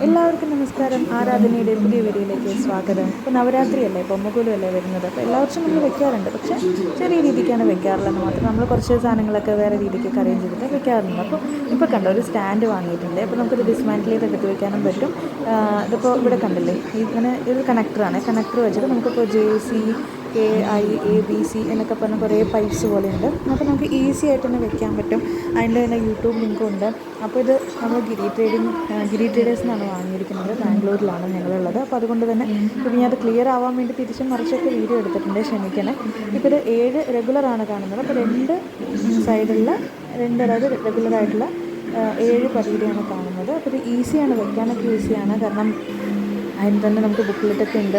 എല്ലാവർക്കും നമസ്കാരം. ആരാധനയുടെ പുതിയ വീഡിയോയിലേക്ക് സ്വാഗതം. ഇപ്പോൾ നവരാത്രിയല്ലേ, ബൊമ്മക്കോലുമല്ലേ വരുന്നത്. അപ്പോൾ എല്ലാ വർഷവും നമ്മൾ വെക്കാറുണ്ട്, പക്ഷേ ചെറിയ രീതിക്കാണ് വെക്കാറുള്ളത് മാത്രം. നമ്മൾ കുറച്ച് സാധനങ്ങളൊക്കെ വേറെ രീതിക്കൊക്കെ അറേഞ്ച് ചെയ്തിട്ട് വെക്കാറുണ്ട്. അപ്പോൾ ഇപ്പോൾ കണ്ടോ, ഒരു സ്റ്റാൻഡ് വാങ്ങിയിട്ടുണ്ട്. അപ്പോൾ നമുക്കിത് ഡിസ്മാൻറ്റിൽ ചെയ്ത് എടുത്ത് വെക്കാനും പറ്റും. ഇതിപ്പോൾ ഇവിടെ കണ്ടില്ലേ, ഇങ്ങനെ ഇത് കണക്ടറാണ്. കണക്ടർ വെച്ചിട്ട് നമുക്കിപ്പോൾ JCKI ABC എന്നൊക്കെ പറഞ്ഞ കുറേ പൈപ്സ് പോലെ ഉണ്ട്. അപ്പോൾ നമുക്ക് ഈസി ആയിട്ട് തന്നെ വെക്കാൻ പറ്റും. അതിൻ്റെ തന്നെ യൂട്യൂബ് ലിങ്കും ഉണ്ട്. അപ്പോൾ ഇത് നമ്മൾ ഗിരി ട്രേഡേഴ്സ് എന്നാണ് വാങ്ങിയിരിക്കുന്നത്. ബാംഗ്ലൂരിലാണ് ഞങ്ങളുള്ളത്. അപ്പോൾ അതുകൊണ്ട് തന്നെ ഇപ്പോൾ ഞാൻ അത് ക്ലിയർ ആവാൻ വേണ്ടി തിരിച്ചും മറിച്ചൊക്കെ വീഡിയോ എടുത്തിട്ടുണ്ട്, ക്ഷമിക്കണേ. ഇപ്പോൾ ഇത് 7 റെഗുലറാണ് കാണുന്നത്. അപ്പോൾ 2 സൈഡിലുള്ള അതായത് റെഗുലറായിട്ടുള്ള 7 പരിധിയാണ് കാണുന്നത്. അപ്പോൾ ഇത് ഈസിയാണ്, വെക്കാനൊക്കെ ഈസിയാണ്. കാരണം അതിന് തന്നെ നമുക്ക് ബുക്കിലെറ്റൊക്കെ ഉണ്ട്,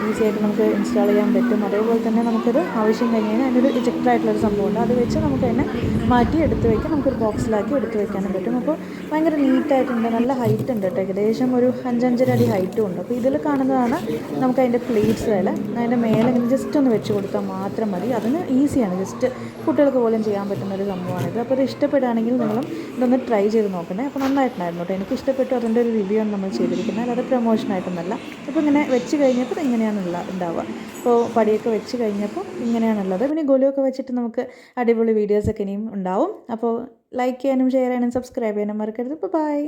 ഈസി ആയിട്ട് നമുക്ക് ഇൻസ്റ്റാൾ ചെയ്യാൻ പറ്റും. അതേപോലെ തന്നെ നമുക്കത് ആവശ്യം കഴിഞ്ഞാൽ അതിനൊരു ഇജക്ടർ ആയിട്ടുള്ളൊരു സംഭവമുണ്ട്. അത് വെച്ച് നമുക്ക് തന്നെ മാറ്റി എടുത്ത് വയ്ക്കാം. നമുക്കൊരു ബോക്സിലാക്കി എടുത്ത് വയ്ക്കാനും പറ്റും. അപ്പോൾ ഭയങ്കര നീറ്റായിട്ടുണ്ട്, നല്ല ഹൈറ്റ് ഉണ്ട് കേട്ടോ. ഏകദേശം ഒരു 5-5.5 അടി ഹൈറ്റും ഉണ്ട്. അപ്പോൾ ഇതിൽ കാണുന്നതാണ് നമുക്ക് അതിൻ്റെ പ്ലേറ്റ്സ്. അതിൻ്റെ മേലെ ഇങ്ങനെ ജസ്റ്റ് ഒന്ന് വെച്ച് കൊടുത്താൽ മാത്രം മതി. അതിന് ഈസിയാണ്, ജസ്റ്റ് കുട്ടികൾക്ക് പോലും ചെയ്യാൻ പറ്റുന്ന ഒരു സംഭവമാണിത്. അപ്പോൾ ഇത് ഇഷ്ടപ്പെടുകയാണെങ്കിൽ നിങ്ങളും ഇതൊന്ന് ട്രൈ ചെയ്ത് നോക്കണേ. അപ്പോൾ നന്നായിട്ടുണ്ടായിരുന്നു കേട്ടോ, എനിക്ക് ഇഷ്ടപ്പെട്ടു. അതിൻ്റെ ഒരു റിവ്യൂ ആണ് നമ്മൾ ചെയ്തിരിക്കുന്നത്, അല്ലാതെ പ്രൊമോഷനായിട്ടൊന്നല്ല. അപ്പോൾ ഇങ്ങനെ വെച്ച് കഴിഞ്ഞപ്പോൾ ഇങ്ങനെയാണ് ഉണ്ടാവുക. അപ്പോൾ പടിയൊക്കെ വെച്ച് കഴിഞ്ഞപ്പോൾ ഇങ്ങനെയാണുള്ളത്. പിന്നെ ഗോലുവൊക്കെ വെച്ചിട്ട് നമുക്ക് അടിപൊളി വീഡിയോസൊക്കെ ഇനിയും ഉണ്ടാവും. അപ്പോൾ ലൈക്ക് ചെയ്യാനും ഷെയർ ചെയ്യാനും സബ്സ്ക്രൈബ് ചെയ്യാനും മറക്കരുത്. ബൈ.